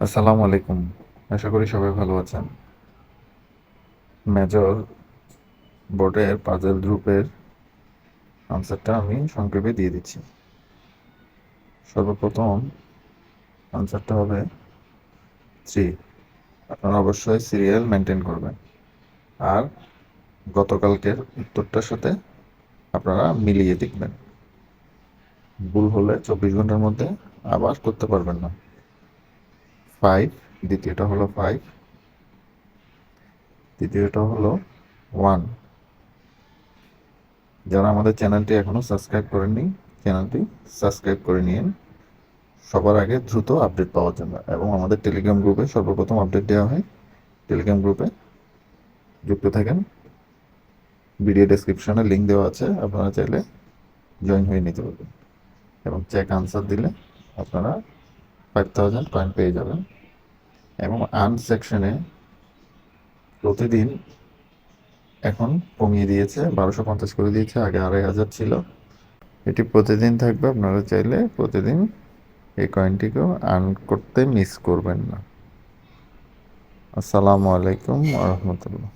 আসসালামু আলাইকুম। আশা করি সবাই ভালো আছেন। মেজর বোর্ডের পাজল গ্রুপের আনসারটা আমি সংক্ষেপে দিয়ে দিচ্ছি। সর্বপ্রথম আনসারটা হবে 3। আপনারা অবশ্যই সিরিয়াল মেনটেন করবেন। আর গতকালকের উত্তরটার সাথে আপনারা মিলিয়ে দেখবেন। ভুল হলে 24 ঘন্টার মধ্যে আবার করতে পারবেন না। 5, দ্বিতীয়টা হলো 5, তৃতীয়টা হলো 1। যারা আমাদের চ্যানেলটি এখনো সাবস্ক্রাইব করেননি, চ্যানেলটি সাবস্ক্রাইব করে নিন সবার আগে দ্রুত আপডেট পাওয়ার জন্য। এবং আমাদের টেলিগ্রাম গ্রুপে সর্বপ্রথম আপডেট দেওয়া হয়। টেলিগ্রাম গ্রুপে যুক্ত থাকেন। ভিডিও ডেসক্রিপশনে লিঙ্ক দেওয়া আছে, আপনারা চাইলে জয়েন হয়ে নিতে পারবেন। এবং চেক আনসার দিলে আপনারা 5000 পয়েন্ট পেয়ে যাবেন। এবং আর্ন সেকশনে প্রতিদিন এখন কমিয়ে দিয়েছে, 1250 করে দিয়েছে, আগে 2500 ছিল। এটি প্রতিদিন থাকবে, আপনারা চাইলে প্রতিদিন এই কয়েনটিকেও আর্ন করতে মিস করবেন না। আসসালামু আলাইকুম ওয়া রাহমাতুল্লাহ।